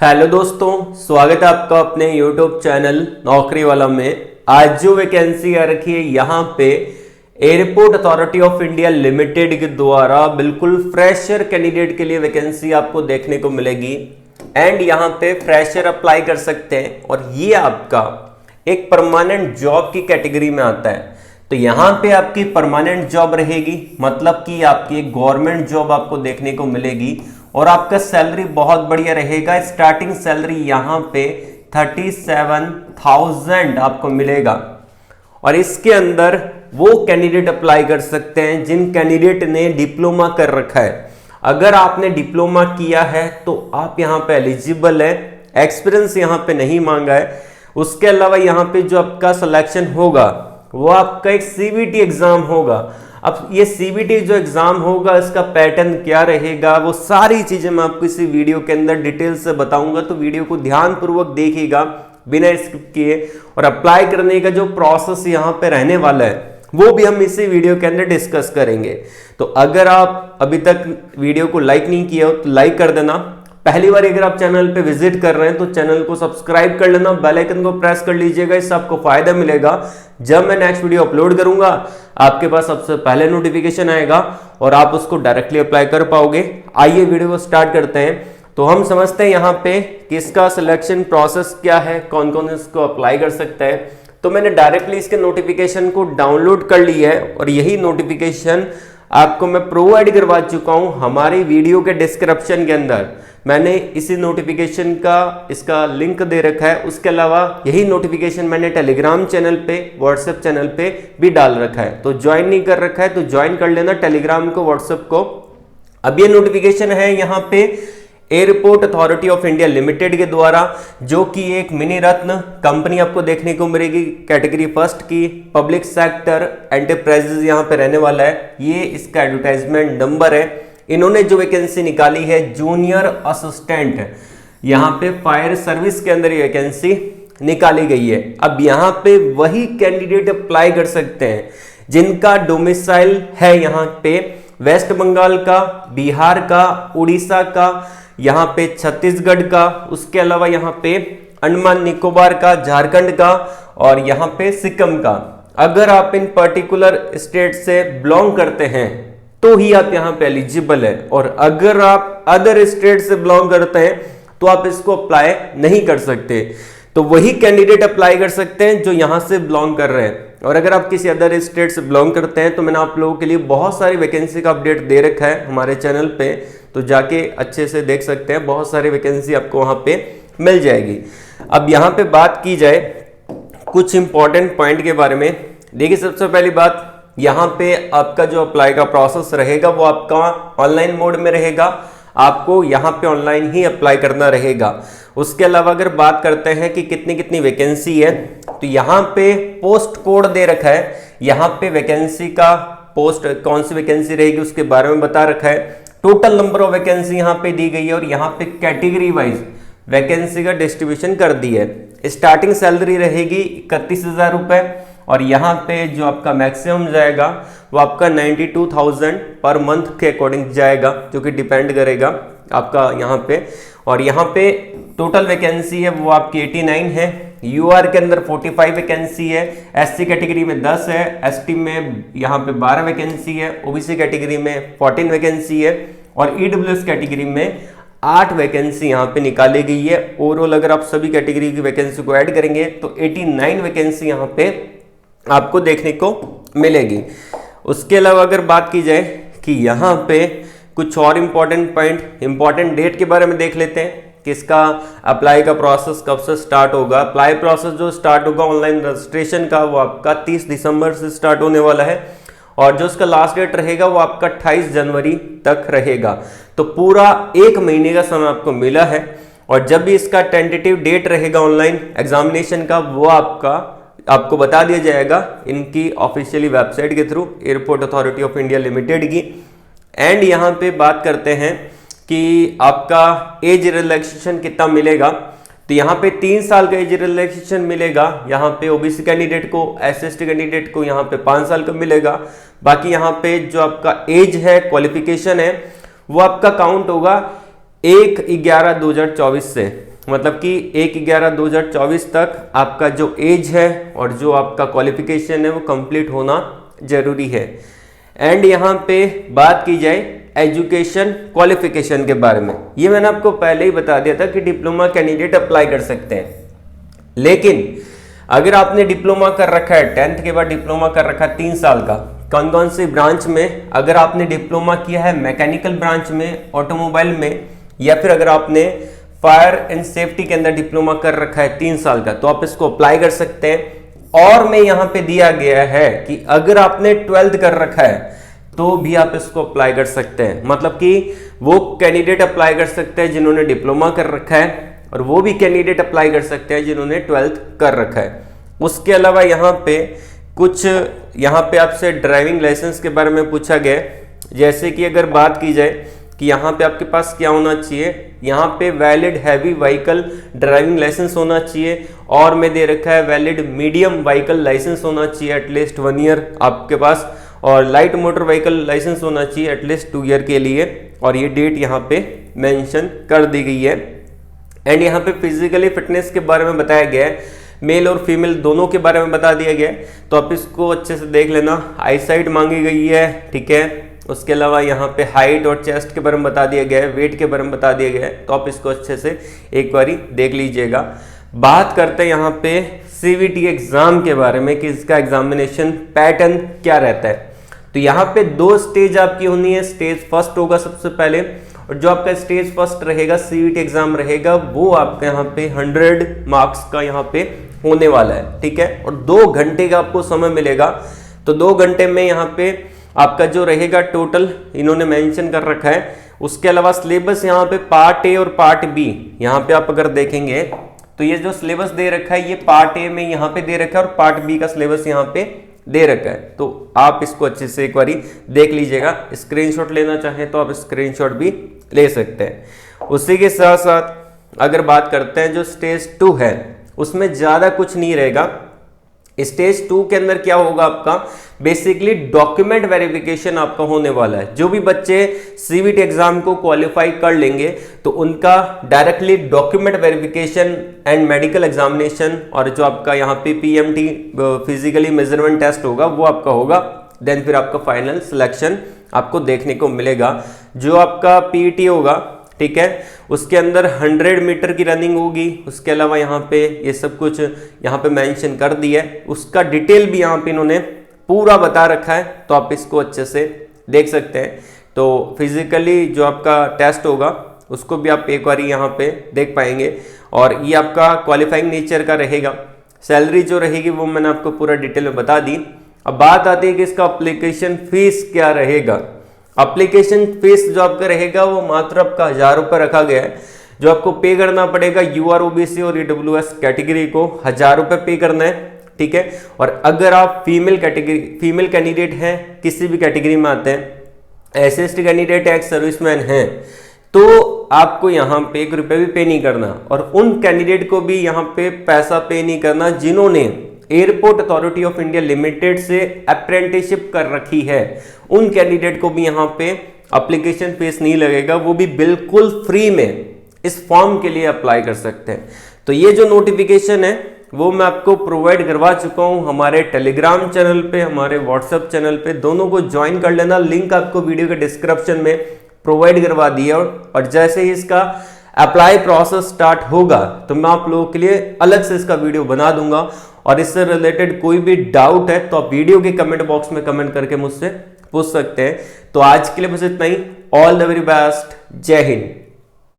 Hello दोस्तों, स्वागत है आपका अपने YouTube चैनल नौकरी वाला में। आज जो वैकेंसी आ रखी है यहाँ पे airport authority of India limited के द्वारा बिल्कुल फ्रेशर कैंडिडेट के लिए वैकेंसी आपको देखने को मिलेगी एंड यहाँ पे फ्रेशर अप्लाई कर सकते हैं और ये आपका एक परमानेंट जॉब की कैटेगरी में आता है। तो यहाँ पे आपकी परमानेंट जॉब रहेगी, मतलब कि आपकी एक गवर्नमेंट जॉब आपको देखने को मिलेगी और आपका सैलरी बहुत बढ़िया रहेगा। स्टार्टिंग सैलरी यहाँ पे 37,000 आपको मिलेगा और इसके अंदर वो कैंडिडेट अप्लाई कर सकते हैं जिन कैंडिडेट ने डिप्लोमा कर रखा है। अगर आपने डिप्लोमा किया है तो आप यहाँ पे एलिजिबल है, एक्सपीरियंस यहाँ पे नहीं मांगा है। उसके अलावा यहाँ पे जो आपका सिलेक्शन होगा वो आपका एक सीबीटी एग्जाम होगा। अब ये सीबीटी जो एग्जाम होगा इसका पैटर्न क्या रहेगा वो सारी चीजें मैं आपको इसी वीडियो के अंदर डिटेल से बताऊंगा, तो वीडियो को ध्यानपूर्वक देखिएगा बिना स्किप किए। और अप्लाई करने का जो प्रोसेस यहाँ पे रहने वाला है वो भी हम इसी वीडियो के अंदर डिस्कस करेंगे। तो अगर आप अभी तक वीडियो को लाइक नहीं किया हो तो लाइक कर देना। पहली बार अगर आप चैनल पे विजिट कर रहे हैं तो चैनल को सब्सक्राइब कर लेना, बेल आइकन को प्रेस कर लीजिएगा। इससे आपको फायदा मिलेगा, जब मैं नेक्स्ट वीडियो अपलोड करूंगा आपके पास सबसे पहले नोटिफिकेशन आएगा और आप उसको डायरेक्टली अप्लाई कर पाओगे। आइए वीडियो को स्टार्ट करते हैं। तो हम समझते हैं यहाँ पे किसका सिलेक्शन प्रोसेस क्या है, कौन कौन इसको अप्लाई कर सकता है। तो मैंने डायरेक्टली इसके नोटिफिकेशन को डाउनलोड कर लिया है और यही नोटिफिकेशन आपको मैं प्रोवाइड करवा चुका हूं हमारी वीडियो के डिस्क्रिप्शन के अंदर। मैंने इसी नोटिफिकेशन का इसका लिंक दे रखा है। उसके अलावा यही नोटिफिकेशन मैंने टेलीग्राम चैनल पे, व्हाट्सएप चैनल पे भी डाल रखा है। तो ज्वाइन नहीं कर रखा है तो ज्वाइन कर लेना टेलीग्राम को, व्हाट्सएप को। अब ये नोटिफिकेशन है यहाँ पे airport authority of India limited के द्वारा, जो कि एक मिनी रत्न कंपनी आपको देखने को मिलेगी कैटेगरी फर्स्ट की, पब्लिक सेक्टर एंटरप्राइजेज यहाँ पे रहने वाला है। ये इसका एडवर्टाइजमेंट नंबर है। इन्होंने जो वैकेंसी निकाली है जूनियर असिस्टेंट, यहाँ पे फायर सर्विस के अंदर ये वैकेंसी निकाली गई है। अब यहाँ पे वही कैंडिडेट अप्लाई कर सकते हैं जिनका डोमिसाइल है यहाँ पे वेस्ट बंगाल का, बिहार का, उड़ीसा का, यहाँ पे छत्तीसगढ़ का, उसके अलावा यहाँ पे अंडमान निकोबार का, झारखंड का और यहाँ पे सिक्किम का। अगर आप इन पर्टिकुलर स्टेट से बिलोंग करते हैं तो ही आप यहाँ पे एलिजिबल है, और अगर आप अदर स्टेट से बिलोंग करते हैं तो आप इसको अप्लाई नहीं कर सकते। तो वही कैंडिडेट अप्लाई कर सकते हैं जो यहाँ से बिलोंग कर रहे हैं। और अगर आप किसी अदर स्टेट से बिलोंग करते हैं तो मैंने आप लोगों के लिए बहुत सारी वैकेंसी का अपडेट दे रखा है हमारे चैनल पे, तो जाके अच्छे से देख सकते हैं। बहुत सारी वैकेंसी आपको वहाँ पे मिल जाएगी। अब यहाँ पे बात की जाए कुछ इंपॉर्टेंट पॉइंट के बारे में। देखिए, सबसे पहली बात, यहाँ पे आपका जो अप्लाई का प्रोसेस रहेगा वो आपका ऑनलाइन मोड में रहेगा। आपको यहाँ पे ऑनलाइन ही अप्लाई करना रहेगा। उसके अलावा अगर बात करते हैं कि कितनी कितनी वैकेंसी है, तो यहाँ पे पोस्ट कोड दे रखा है। यहाँ पे वैकेंसी का पोस्ट कौन सी वैकेंसी रहेगी उसके बारे में बता रखा है। टोटल नंबर ऑफ वैकेंसी यहाँ पे दी गई है और यहाँ पे कैटेगरी वाइज वैकेंसी का डिस्ट्रीब्यूशन कर दी है। स्टार्टिंग सैलरी रहेगी 31,000 रुपए और यहाँ पे जो आपका मैक्सिमम जाएगा वो आपका 92,000 पर मंथ के अकॉर्डिंग जाएगा, जो कि डिपेंड करेगा आपका यहाँ पे। और यहाँ पे टोटल वैकेंसी है वो आपकी 89 है। यूआर के अंदर 45 वैकेंसी है, एससी कैटेगरी में 10 है, एसटी में यहाँ पे 12 वैकेंसी है, ओबीसी कैटेगरी में 14 वैकेंसी है और ईडब्ल्यूएस कैटेगरी में 8 वैकेंसी यहाँ पे निकाली गई है। ओवरऑल अगर आप सभी कैटेगरी की वैकेंसी को ऐड करेंगे तो 89 वैकेंसी यहाँ पे आपको देखने को मिलेगी। उसके अलावा अगर बात की जाए कि यहाँ पे कुछ और इंपॉर्टेंट पॉइंट, इंपॉर्टेंट डेट के बारे में देख लेते हैं। किसका अप्लाई का प्रोसेस कब से स्टार्ट होगा। अप्लाई प्रोसेस जो स्टार्ट होगा ऑनलाइन रजिस्ट्रेशन का वो आपका 30 दिसंबर से स्टार्ट होने वाला है और जो उसका लास्ट डेट रहेगा वो आपका 28 जनवरी तक रहेगा। तो पूरा एक महीने का समय आपको मिला है और जब भी इसका टेंटेटिव डेट रहेगा ऑनलाइन एग्जामिनेशन का वो आपको बता दिया जाएगा इनकी ऑफिशियली वेबसाइट के through, airport authority of India limited की। एंड यहाँ पे बात करते हैं कि आपका एज रिलैक्सेशन कितना मिलेगा। तो यहाँ पे 3 साल का एज रिलैक्सेशन मिलेगा। यहाँ पे ओबीसी कैंडिडेट को, एसएसटी कैंडिडेट को यहाँ पे 5 साल का मिलेगा। बाकी यहाँ पे जो आपका एज है, क्वालिफिकेशन है, वो आपका काउंट होगा 1/11/2024 से। मतलब कि 1/11/2024 तक आपका जो एज है और जो आपका क्वालिफिकेशन है वो कंप्लीट होना जरूरी है। एंड यहाँ पे बात की जाए एजुकेशन क्वालिफिकेशन के बारे में, ये मैंने आपको पहले ही बता दिया था कि डिप्लोमा कैंडिडेट अप्लाई कर सकते हैं। लेकिन अगर आपने डिप्लोमा कर रखा है, 10th के बाद डिप्लोमा कर रखा है 3 साल का, कौन कौन सी ब्रांच में, अगर आपने डिप्लोमा किया है मैकेनिकल ब्रांच में, ऑटोमोबाइल में, या फिर अगर आपने फायर एंड सेफ्टी के अंदर डिप्लोमा कर रखा है 3 साल का, तो आप इसको अप्लाई कर सकते हैं। और में यहां पे दिया गया है कि अगर आपने 12th कर रखा है तो भी आप इसको अप्लाई कर सकते हैं। मतलब कि वो कैंडिडेट अप्लाई कर सकते हैं जिन्होंने डिप्लोमा कर रखा है, और वो भी कैंडिडेट अप्लाई कर सकते हैं जिन्होंने 12th कर रखा है। उसके अलावा यहाँ पे कुछ, यहाँ पे आपसे ड्राइविंग लाइसेंस के बारे में पूछा गया, जैसे कि अगर बात की जाए कि यहाँ पे आपके पास क्या होना चाहिए, यहाँ पे valid heavy vehicle driving licence होना चाहिए, और में दे रखा है वैलिड मीडियम व्हीकल लाइसेंस होना चाहिए एटलीस्ट 1 ईयर आपके पास, और लाइट मोटर व्हीकल लाइसेंस होना चाहिए एटलीस्ट 2 ईयर के लिए, और ये डेट यहाँ पे मेंशन कर दी गई है। एंड यहाँ पे फिजिकली फिटनेस के बारे में बताया गया है, मेल और फीमेल दोनों के बारे में बता दिया गया है, तो आप इसको अच्छे से देख लेना। आईसाइट मांगी गई है, ठीक है। उसके अलावा यहाँ पे हाइट और चेस्ट के बारे में बता दिया गया है, वेट के बारे में बता दिया गया है, तो आप इसको अच्छे से एक बारी देख लीजिएगा। बात करते हैं यहाँ पे CVT एग्जाम के बारे में कि इसका एग्जामिनेशन पैटर्न क्या रहता है। तो यहाँ पे 2 स्टेज आपकी होनी है। स्टेज फर्स्ट होगा सबसे पहले, और जो आपका स्टेज फर्स्ट रहेगा CVT एग्जाम रहेगा, वो आपका यहाँ पे 100 मार्क्स का यहाँ पे होने वाला है, ठीक है। और 2 घंटे का आपको समय मिलेगा, तो 2 घंटे में यहाँ पे आपका जो रहेगा टोटल इन्होंने मेंशन कर रखा है। उसके अलावा सिलेबस यहाँ पे पार्ट ए और पार्ट बी, यहाँ पे आप अगर देखेंगे तो ये जो सिलेबस दे रखा है ये पार्ट ए में यहाँ पे दे रखा है, और पार्ट बी का सिलेबस यहाँ पे दे रखा है। तो आप इसको अच्छे से एक बारी देख लीजिएगा। स्क्रीनशॉट लेना चाहें तो आप स्क्रीनशॉट भी ले सकते हैं। उसी के साथ साथ अगर बात करते हैं जो स्टेज 2 है, उसमें ज्यादा कुछ नहीं रहेगा। स्टेज 2 के अंदर क्या होगा आपका, बेसिकली डॉक्यूमेंट वेरिफिकेशन आपका होने वाला है। जो भी बच्चे CVT एग्जाम को क्वालिफाई कर लेंगे तो उनका directly document verification and medical examination, और जो आपका यहाँ पे PMT फिजिकली मेजरमेंट टेस्ट होगा वो आपका होगा। देन फिर आपका फाइनल सिलेक्शन आपको देखने को मिलेगा। जो आपका PET होगा, ठीक है, उसके अंदर 100 मीटर की रनिंग होगी। उसके अलावा यहाँ पे ये सब कुछ यहाँ पे मेंशन कर दिया है, उसका डिटेल भी यहाँ पे इन्होंने पूरा बता रखा है, तो आप इसको अच्छे से देख सकते हैं। तो फिजिकली जो आपका टेस्ट होगा उसको भी आप एक बार यहाँ पे देख पाएंगे, और ये आपका क्वालिफाइंग नेचर का रहेगा। सैलरी जो रहेगी वो मैंने आपको पूरा डिटेल में बता दी। अब बात आती है कि इसका अप्लीकेशन फीस क्या रहेगा। एप्लीकेशन फीस जो आपका रहेगा वो मात्र आपका 1000 रुपये रखा गया है। जो आपको पे करना पड़ेगा UR OBC और EWS कैटेगरी को 1000 रुपये पे करना है, ठीक है। और अगर आप फीमेल कैंडिडेट हैं, किसी भी कैटेगरी में आते हैं, SST कैंडिडेट एक्स सर्विसमैन हैं, तो आपको यहाँ पे 1 रुपये भी पे नहीं करना। और उन कैंडिडेट को भी यहाँ पे पैसा पे नहीं करना जिन्होंने airport authority of India limited से अप्रेंटिसशिप कर रखी है। उन कैंडिडेट को भी यहाँ पे एप्लीकेशन फीस नहीं लगेगा, वो भी बिल्कुल फ्री में इस फॉर्म के लिए अप्लाई कर सकते हैं। तो ये जो नोटिफिकेशन है वो मैं आपको प्रोवाइड करवा चुका हूं हमारे टेलीग्राम चैनल पे, हमारे व्हाट्सएप चैनल पे, दोनों को ज्वाइन कर लेना। लिंक आपको वीडियो के डिस्क्रिप्शन में प्रोवाइड करवा दिया, और जैसे ही इसका अप्लाई प्रोसेस स्टार्ट होगा तो मैं आप लोगों के लिए अलग से इसका वीडियो बना दूंगा। और इससे रिलेटेड कोई भी डाउट है तो आप वीडियो के कमेंट बॉक्स में कमेंट करके मुझसे पूछ सकते हैं। तो आज के लिए बस इतना ही। All the very best. जय हिंद।